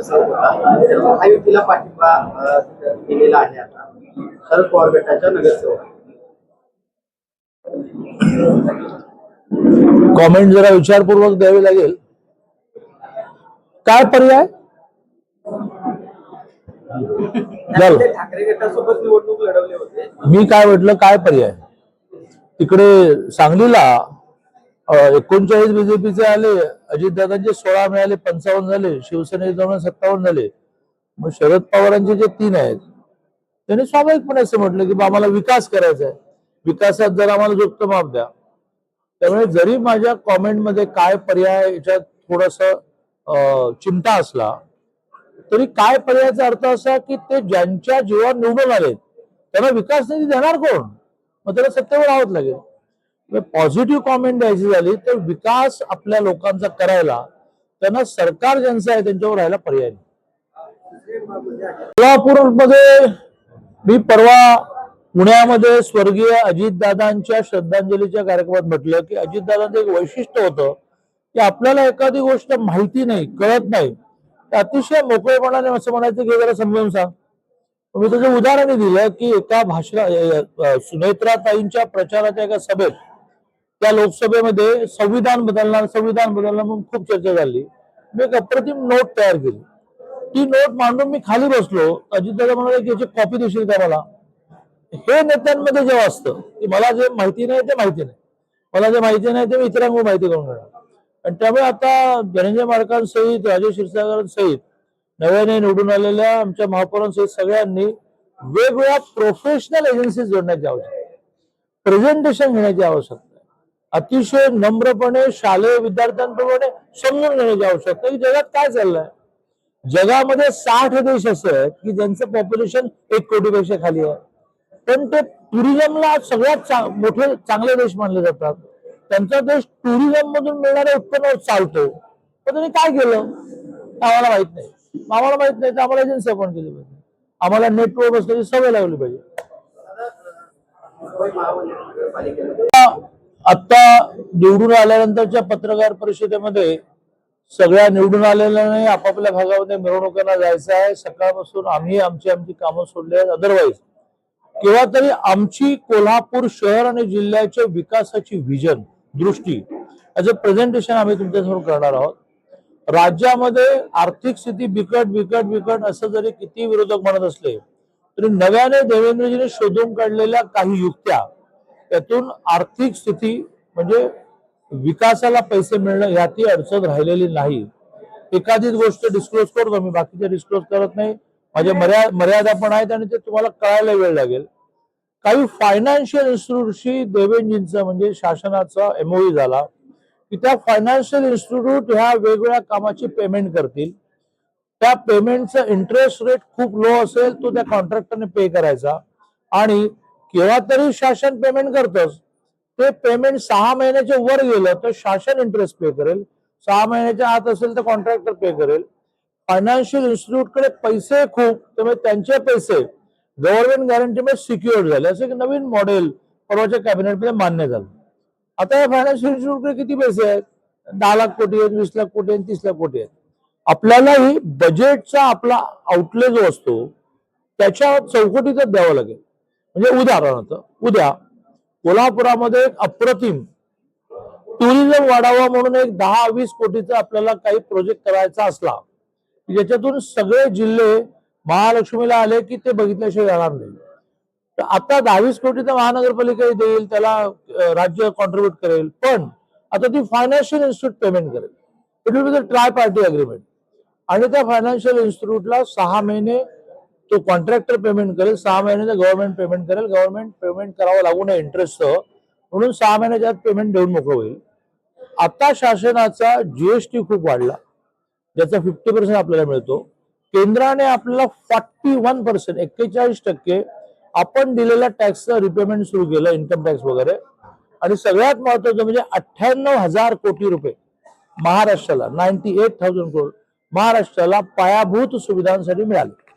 महायुतीला पाठिंबा दिलेला आहे आता शरद पवार गटाच्या नगरसेवक. कॉमेंट जरा विचारपूर्वक द्यावी लागेल. काय पर्याय? ठाकरे गटासोबत निवडणूक लढवले होते. मी काय म्हटलं, काय पर्याय? तिकडे सांगलीला 39 बीजेपीचे आले, अजितदादांचे 16 मिळाले, 55 झाले, शिवसेनेचे जाऊन 57 झाले. मग शरद पवारांचे जे 3 आहेत त्यांनी स्वाभाविकपणे असं म्हटलं की आम्हाला विकास करायचा आहे, विकासात जर आम्हाला जोगतं माप द्या. त्यामुळे जरी माझ्या कॉमेंटमध्ये काय पर्याय याच्यात थोडस चिंता असला तरी काय पर्यायाचा अर्थ असा की ते ज्यांच्या जीवावर निवडून आले त्यांना विकास निधी देणार कोण? मग त्याला सत्तेवर राहावंच लागेल. पॉझिटिव्ह कॉमेंट द्यायची झाली तर विकास आपल्या लोकांचा करायला त्यांना सरकार ज्यांचं आहे त्यांच्यावर राहायला पर्याय नाही. कोल्हापूरमध्ये मी परवा पुण्यामध्ये स्वर्गीय अजितदादांच्या श्रद्धांजलीच्या कार्यक्रमात म्हटलं की अजितदादांचं एक वैशिष्ट्य होतं की आपल्याला एखादी गोष्ट माहिती नाही, कळत नाही, अतिशय मोकळेपणाने असं म्हणायचं की जरा समजावून सांग. मी त्याचं उदाहरण दिलं की एका सुनेत्राताईंच्या प्रचाराच्या एका सभेत, त्या लोकसभेमध्ये संविधान बदलणार म्हणून खूप चर्चा झाली. मी एक अप्रतिम नोट तयार केली. ती नोट मांडून मी खाली बसलो. अजितदादा म्हणाले की याची कॉपी देशील का मला? हे नेत्यांमध्ये जेव्हा असतं की मला जे माहिती नाही ते माहिती नाही, मला जे माहिती नाही ते मी इतरांकडून माहिती करून घेणार. आणि त्यामुळे आता धनंजय माडकांसहित, राजेश क्षीरसागरांसहित, नव्याने निवडून आलेल्या आमच्या महापौरांसहित सगळ्यांनी वेगवेगळ्या प्रोफेशनल एजन्सी जोडण्याची आवश्यकता आहे, प्रेझेंटेशन घेण्याची आवश्यकता आहे, अतिशय नम्रपणे शालेय विद्यार्थ्यांप्रमाणे समजून घेण्याची आवश्यकता आहे की जगात काय चाललंय. जगामध्ये 60 देश असे आहेत की ज्यांचं पॉप्युलेशन 1 कोटीपेक्षा खाली आहे, पण ते टुरिझमला सगळ्यात मोठे चांगले देश मानले जातात. त्यांचा देश टुरिझम मधून मिळणाऱ्या उत्पन्नावर चालतो. पण त्यांनी काय केलं आम्हाला माहित नाही. आम्हाला माहित नाही तर आम्हाला एजन्सी अपॉइंट केली पाहिजे, आम्हाला नेटवर्क बसण्याची सवय लावली पाहिजे. आता निवडून आल्यानंतरच्या पत्रकार परिषदेमध्ये सगळ्या निवडून आलेल्याने आपापल्या भागामध्ये मिरवणुकांना जायचं आहे. सकाळपासून आम्ही आमची कामं सोडली आहेत. अदरवाईज केव्हा तरी आमची कोल्हापूर शहर आणि जिल्ह्याच्या विकासाची विजन, दृष्टी याचं प्रेझेंटेशन आम्ही तुमच्यासमोर करणार आहोत. राज्यामध्ये आर्थिक स्थिती बिकट असं जरी किती विरोधक म्हणत असले तरी नव्याने देवेंद्रजीने शोधून काढलेल्या काही युक्त्या, त्यातून आर्थिक स्थिती म्हणजे विकासाला पैसे मिळणं याची अडचण राहिलेली नाही. एखादीच गोष्ट डिस्क्लोज करतो मी, बाकीचे डिस्क्लोज करत नाही. माझ्या मर्यादा पण आहेत आणि ते तुम्हाला कळायला वेळ लागेल. काही फायनान्शियल इन्स्टिट्यूटशी देवेंद्रजींचा म्हणजे शासनाचा MOU झाला की त्या फायनान्शियल इन्स्टिट्यूट ह्या वेगवेगळ्या कामाची पेमेंट करतील. त्या पेमेंटचा इंटरेस्ट रेट खूप लो असेल तो त्या कॉन्ट्रॅक्टरने पे करायचा आणि केव्हा तरी शासन पेमेंट करतच. ते पेमेंट 6 महिन्याच्या वर गेलं तर शासन इंटरेस्ट पे करेल, 6 महिन्याच्या आत असेल तर कॉन्ट्रॅक्टर पे करेल. फायनान्शियल इन्स्टिट्यूटकडे पैसे खूप, त्यामुळे त्यांचे पैसे गव्हर्नमेंट गॅरंटीमध्ये सिक्युअर्ड झाले. असं एक नवीन मॉडेल परवाच्या कॅबिनेटमध्ये मान्य झालं. आता या फायनान्शियल इन्स्टिट्यूटकडे किती पैसे आहेत? 10 लाख कोटी आहेत, 20 लाख कोटी आहेत, 30 लाख कोटी आहेत. आपल्यालाही बजेटचा आपला आउटले जो असतो त्याच्या चौकटीतच द्यावं लागेल. म्हणजे उदाहरणार्थ उद्या कोल्हापुरामध्ये एक अप्रतिम टुरिझम वाढावा म्हणून एक 10-20 कोटीचा आपल्याला काही प्रोजेक्ट करायचा असला ज्याच्यातून सगळे जिल्हे महालक्ष्मीला आले की ते बघितल्याशिवाय जाणार नाही. तर आता 10-20 कोटीचा महानगरपालिका देईल, त्याला राज्य कॉन्ट्रीब्युट करेल, पण आता ती फायनान्शियल इन्स्टिट्यूट पेमेंट करेल. It will be the try party agreement. आणि त्या फायनान्शियल इन्स्टिट्यूटला 6 महिने तो कॉन्ट्रॅक्टर पेमेंट करेल, 6 महिन्याचं गव्हर्नमेंट पेमेंट करेल. गव्हर्नमेंट पेमेंट करावं लागू नये इंटरेस्ट म्हणून 6 महिन्याच्या आत पेमेंट देऊन मोकळं होईल. आता शासनाचा GST खूप वाढला, ज्याचा 50% आपल्याला मिळतो. केंद्राने आपल्याला 41% 41% आपण दिलेल्या टॅक्सचं रिपेमेंट सुरू केलं, इन्कम टॅक्स वगैरे. आणि सगळ्यात महत्वाचं म्हणजे 98,000 कोटी रुपये महाराष्ट्राला, 98,000 करोड महाराष्ट्राला पायाभूत सुविधांसाठी मिळाले.